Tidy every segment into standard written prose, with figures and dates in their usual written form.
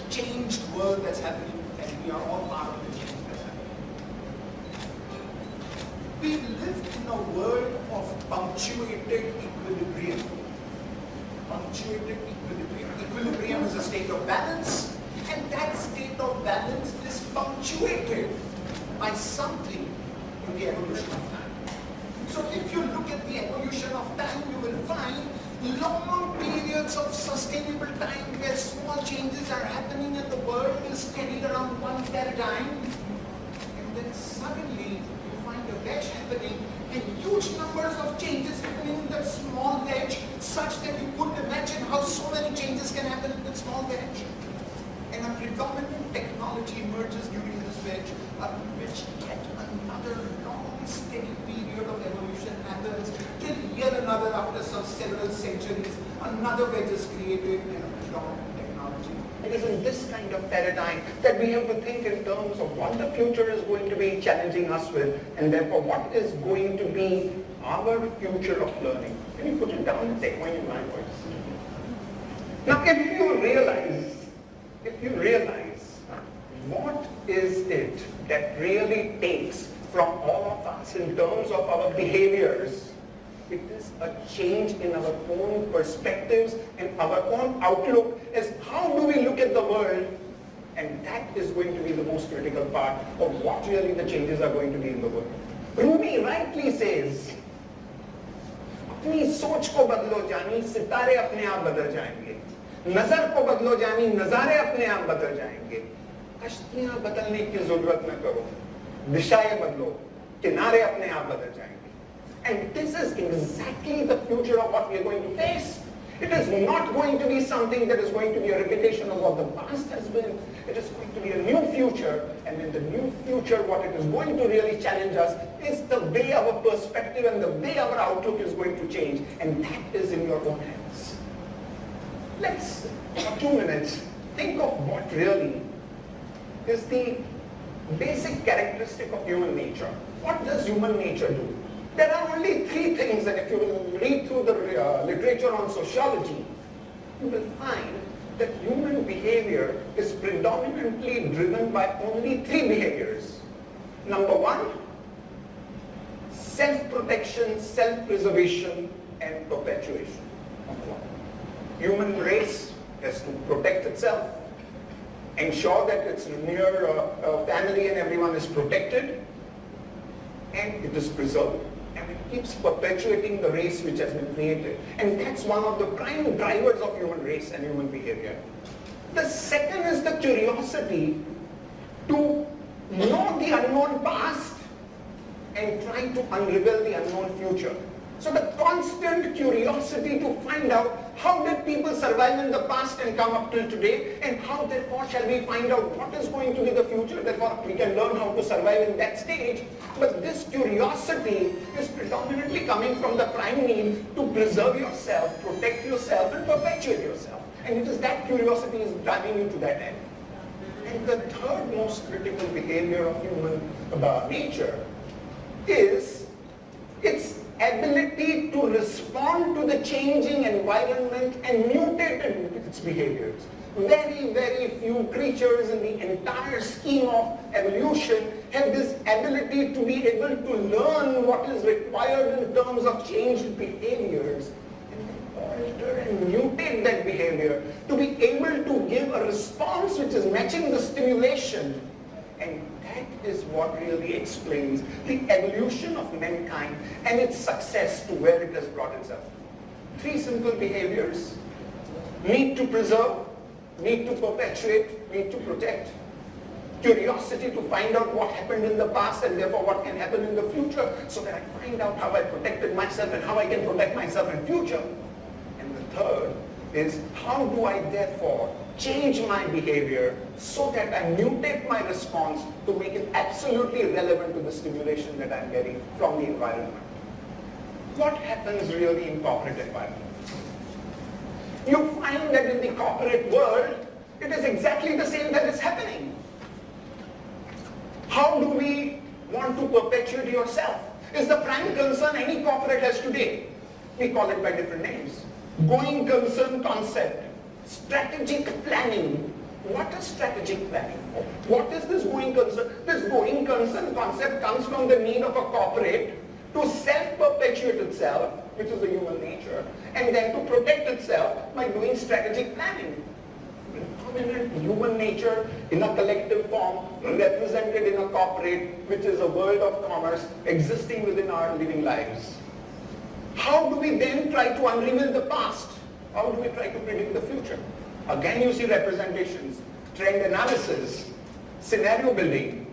changed world that's happening, and we are all part of the change that's happening. We live in a world of punctuated equilibrium. Punctuated equilibrium. Equilibrium is a state of balance, and that state of balance is punctuated by something in the evolution of time. So if you look at the evolution of time, you will find long periods of sustainable time where small changes are happening and the world is steady around one paradigm. And then suddenly you find a wedge happening and huge numbers of changes happening in that small wedge, such that you couldn't imagine how so many changes can happen in that small wedge. And a predominant technology emerges during this wedge, which yet another long steady period of evolution happens, till yet another, after some several centuries, another wedge is created in a predominant technology. It is in this kind of paradigm that we have to think in terms of what the future is going to be challenging us with, and therefore what is going to be our future of learning. Can you put it down and say, "When in my voice"? Now, if you realize what is it that really takes from all of us in terms of our behaviors, it is a change in our own perspectives and our own outlook as how do we look at the world, and that is going to be the most critical part of what really the changes are going to be in the world. Rumi rightly says, अपनी सोच को बदलो जानी, सितारे अपने आप बदल जाएंगे. नजर को बदलो जानी, नजारे अपने आप बदल जाएंगे. कश्तियां बदलने की जरूरत न करो, दिशाएं बदलो, किनारे अपने आप बदल जाएंगे. And this is exactly the future of what we are going to face. It is not going to be something that is going to be a repetition of what the past has been. It is going to be a new future, and in the new future what it is going to really challenge us is the way our perspective and the way our outlook is going to change, and that is in your own hands. Let's, for 2 minutes, think of what really is the basic characteristic of human nature. What does human nature do? There are only 3 things, and if you will read through the literature on sociology, you will find that human behavior is predominantly driven by only 3 behaviors. Number 1, self-protection, self-preservation, and perpetuation. Human race has to protect itself, ensure that its near family and everyone is protected, and it is preserved. And it keeps perpetuating the race which has been created. And that's one of the prime drivers of human race and human behavior. The second is the curiosity to know the unknown past and try to unravel the unknown future. So the constant curiosity to find out how did people survive in the past and come up till today, and how therefore shall we find out what is going to be the future, therefore we can learn how to survive in that stage. But this curiosity is predominantly coming from the prime need to preserve yourself, protect yourself, and perpetuate yourself. And it is that curiosity is driving you to that end. And the third most critical behavior of human nature is its ability to respond to the changing environment and mutate its behaviors. Very, very few creatures in the entire scheme of evolution have this ability to be able to learn what is required in terms of changed behaviors and then alter and mutate that behavior to be able to give a response which is matching the stimulation. And that is what really explains the evolution of mankind and its success to where it has brought itself. 3 simple behaviors: need to preserve, need to perpetuate, need to protect, curiosity to find out what happened in the past and therefore what can happen in the future, so that I find out how I protected myself and how I can protect myself in future. And the third is, how do I therefore change my behavior so that I mutate my response to make it absolutely relevant to the stimulation that I'm getting from the environment. What happens really in corporate environment? You find that in the corporate world, it is exactly the same that is happening. How do we want to perpetuate yourself? Is the prime concern any corporate has today. We call it by different names. Going concern concept, strategic planning, What is strategic planning for? What is this going concern? This going concern concept comes from the need of a corporate to self-perpetuate itself, which is the human nature, and then to protect itself by doing strategic planning. Dominant human nature in a collective form, represented in a corporate, which is a world of commerce existing within our living lives. How do we then try to unravel the past? How do we try to predict the future? Again, you see representations, trend analysis, scenario building,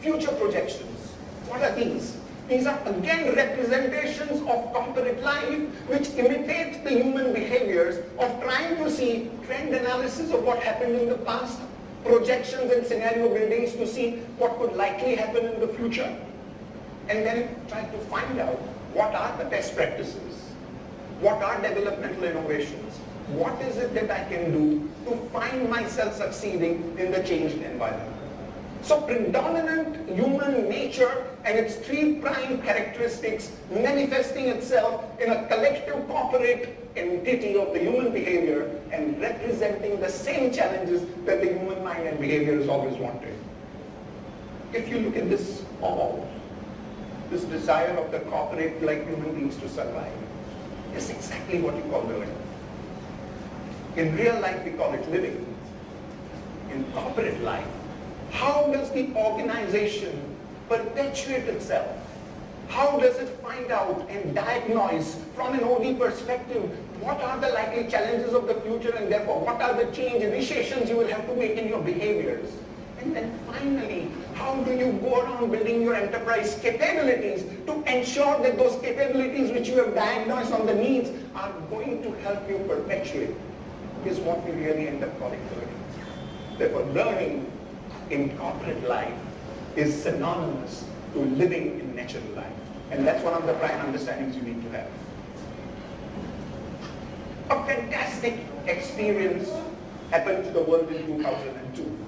future projections. What are these? These are again representations of corporate life which imitate the human behaviors of trying to see trend analysis of what happened in the past, projections and scenario buildings to see what could likely happen in the future, and then try to find out what are the best practices, what are developmental innovations, what is it that I can do to find myself succeeding in the changed environment. So predominant human nature and its three prime characteristics manifesting itself in a collective corporate entity of the human behavior and representing the same challenges that the human mind and behavior has always wanted. If you look at this all, this desire of the corporate like human beings to survive is exactly what you call living. In real life we call it living. In corporate life, how does the organization perpetuate itself? How does it find out and diagnose from an OD perspective what are the likely challenges of the future and therefore what are the change initiations you will have to make in your behaviors? And then finally, how do you go around building your enterprise capabilities to ensure that those capabilities which you have diagnosed on the needs are going to help you perpetuate is what we really end up calling learning. Therefore, learning in corporate life is synonymous to living in natural life. And that's one of the prime understandings you need to have. A fantastic experience happened to the world in 2002.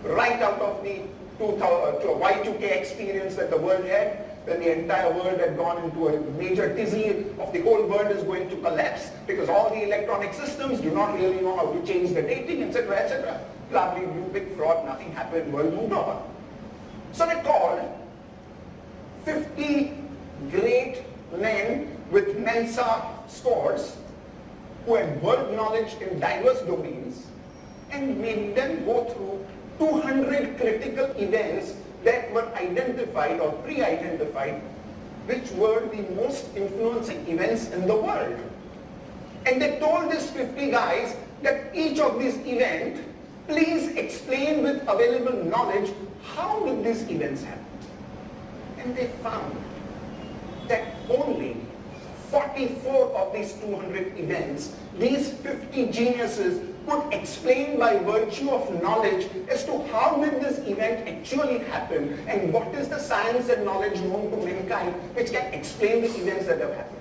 Right out of the Y2K experience that the world had, when the entire world had gone into a major tizzy of the whole world is going to collapse because all the electronic systems do not really know how to change the dating, etc., etc. Lovely, blue, big fraud, nothing happened, world moved on. So they called 50 great men with Mensa scores who had world knowledge in diverse domains and made them go through 200 critical events that were identified or pre-identified, which were the most influencing events in the world. And they told these 50 guys that each of these events, please explain with available knowledge how did these events happen. And they found that only 44 of these 200 events, these 50 geniuses could explain by virtue of knowledge as to how did this event actually happen and what is the science and knowledge known to mankind which can explain the events that have happened.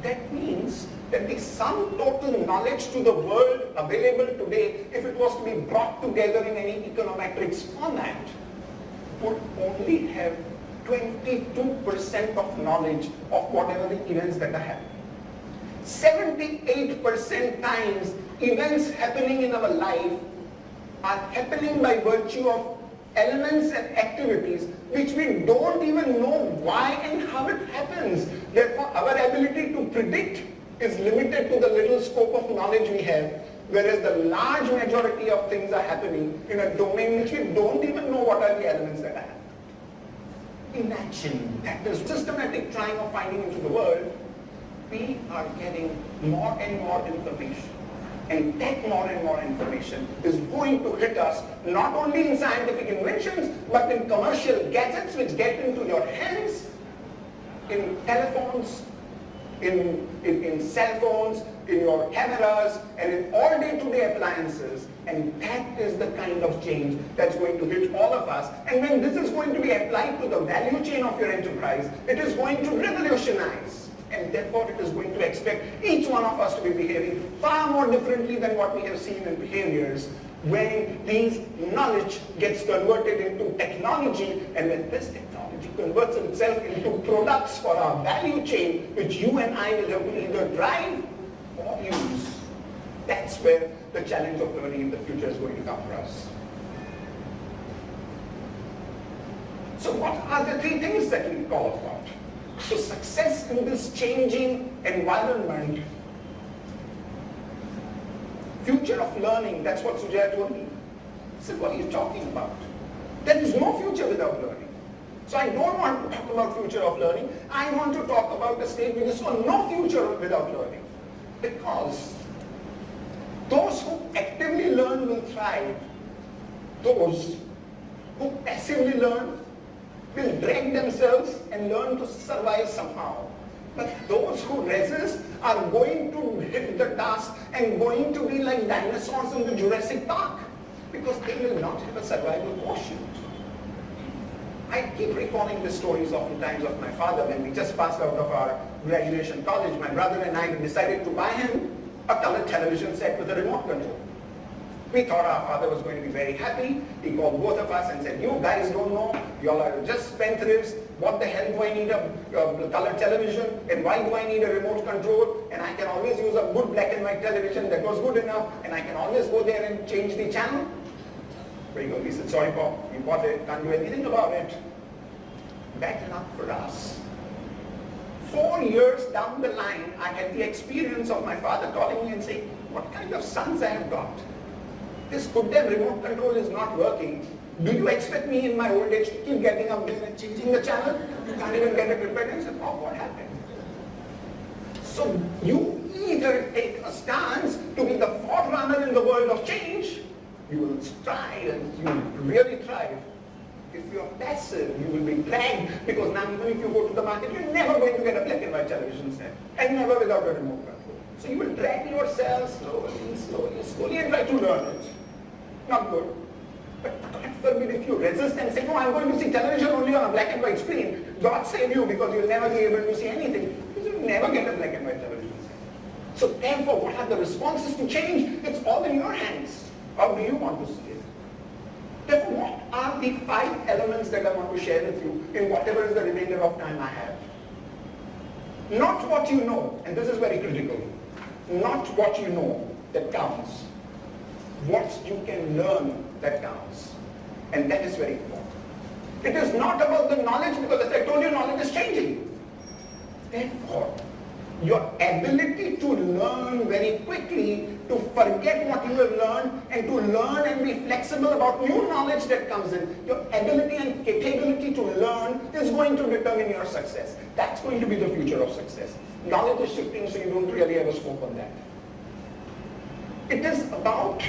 That means that the sum total knowledge to the world available today, if it was to be brought together in any econometrics format, would only have 22% of knowledge of whatever the events that are happening. 78% times events happening in our life are happening by virtue of elements and activities which we don't even know why and how it happens. Therefore, our ability to predict is limited to the little scope of knowledge we have, whereas the large majority of things are happening in a domain which we don't even know what are the elements that are happening. Imagine that the systematic trying of finding into the world, we are getting more and more information. And that more and more information is going to hit us not only in scientific inventions, but in commercial gadgets which get into your hands, in telephones, in cell phones, in your cameras, and in all day-to-day appliances. And that is the kind of change that's going to hit all of us. And when this is going to be applied to the value chain of your enterprise, it is going to revolutionize. And therefore it is going to expect each one of us to be behaving far more differently than what we have seen in behaviors when these knowledge gets converted into technology, and when this technology converts itself into products for our value chain, which you and I will have to either drive or use. That's where the challenge of learning in the future is going to come for us. So what are the three things that we call about? So success in this changing environment, future of learning, that's what Sujaya told me. I said, what are you talking about? There is no future without learning. So I don't want to talk about future of learning. I want to talk about a state which is no future without learning. Because those who actively learn will thrive. Those who passively learn will drag themselves and learn to survive somehow. But those who resist are going to hit the task and going to be like dinosaurs in the Jurassic Park, because they will not have a survival quotient. I keep recalling the stories oftentimes of my father. When we just passed out of our graduation college, my brother and I decided to buy him a colored television set with a remote control. We thought our father was going to be very happy. He called both of us and said, you guys don't know, you all are just spendthrifts. What the hell do I need a colored television? And why do I need a remote control? And I can always use a good black and white television that was good enough, and I can always go there and change the channel. Very good. We said, sorry Pop, we bought it, can't do anything about it. Bad luck for us. 4 years down the line, I had the experience of my father calling me and saying, what kind of sons I have got? This goddamn remote control is not working. Do you expect me in my old age to keep getting up there and changing the channel? You can't even get it repaired. And I said, oh, what happened? So you either take a stance to be the forerunner in the world of change, you will strive and you will really thrive. If you are passive, you will be dragged, because now even if you go to the market, you're never going to get a black and white television set, and never without a remote control. So you will drag yourself slowly and try to learn it. Not good. But God forbid if you resist and say, no, I'm going to see television only on a black and white screen. God save you, because you'll never be able to see anything, because you'll never get a black and white television set. So therefore, what are the responses to change? It's all in your hands. How do you want to see it? Therefore, what are the 5 elements that I want to share with you in whatever is the remainder of time I have? Not what you know, and this is very critical. Not what you know that counts. What you can learn that counts. And that is very important. It is not about the knowledge, because as I told you, knowledge is changing. Therefore, your ability to learn very quickly, to forget what you have learned, and to learn and be flexible about new knowledge that comes in, your ability and capability to learn is going to determine your success. That's going to be the future of success. Knowledge is shifting, so you don't really have a scope on that. It is about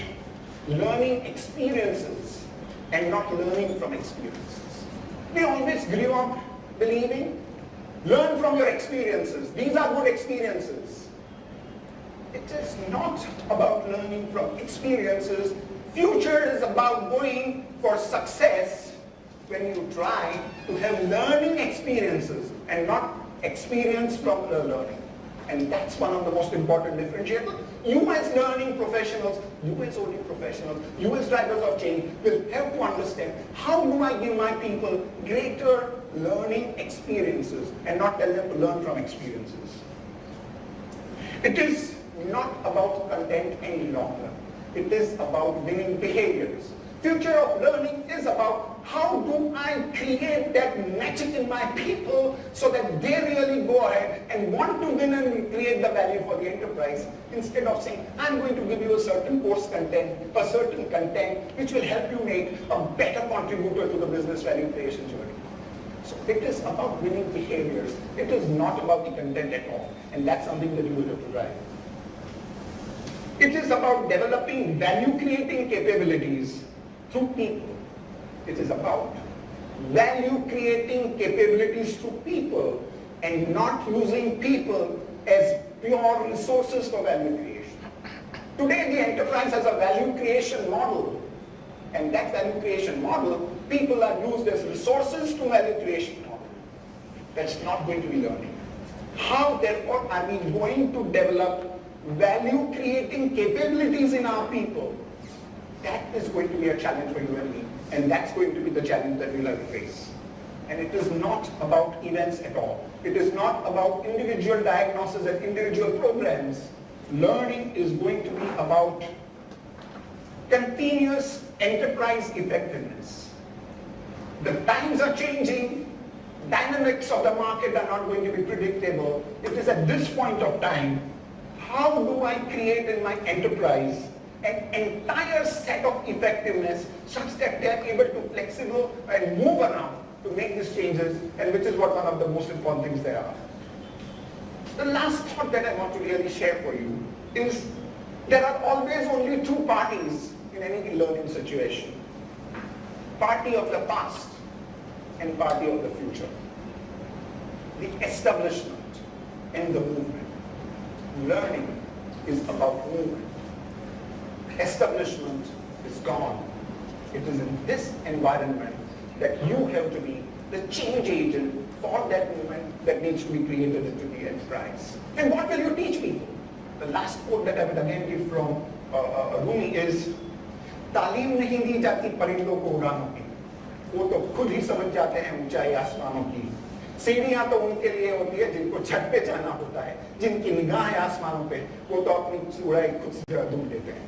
learning experiences and not learning from experiences. We always grew up believing, learn from your experiences. These are good experiences. It is not about learning from experiences. Future is about going for success when you try to have learning experiences and not experience from the learning. And that's one of the most important differentiators. You as learning professionals, you as OD professionals, you as drivers of change will have to understand, how do I give my people greater learning experiences and not tell them to learn from experiences. It is not about content any longer. It is about winning behaviors. Future of learning is about how do I create that magic in my people so that they really go ahead and want to win and create the value for the enterprise, instead of saying, I'm going to give you a certain course content, a certain content which will help you make a better contributor to the business value creation journey. So it is about winning behaviors. It is not about the content at all. And that's something that you will have to drive. It is about developing value-creating capabilities through people. It is about value-creating capabilities through people and not using people as pure resources for value creation. Today, the enterprise has a value creation model. And that value creation model, people are used as resources to value creation model. That's not going to be learning. How, therefore, are we going to develop value creating capabilities in our people? That is going to be a challenge for you and me. And that's going to be the challenge that we'll have to face. And it is not about events at all. It is not about individual diagnosis and individual programs. learning is going to be about continuous enterprise effectiveness. The times are changing, dynamics of the market are not going to be predictable. It is at this point of time, how do I create in my enterprise an entire set of effectiveness such that they are able to flexible and move around to make these changes, and which is what one of the most important things there are. The last thought that I want to really share for you is there are always only two parties in any learning situation. Party of the past and party of the future. The establishment and the movement. Learning is about movement. Establishment is gone. It is in this environment that you have to be the change agent for that movement that needs to be created into the enterprise. And what will you teach people? The last quote that I would again give from Rumi is, तालीम नहीं दी जाती परिंदों को उड़ानों की, वो तो खुद ही समझ जाते हैं ऊंचाई आसमानों की। सीढ़ियां तो उनके लिए होती है जिनको छत पे जाना होता है, जिनकी निगाह है आसमानों पे, वो तो अपनी उड़ाई खुद से ढूंढ लेते हैं।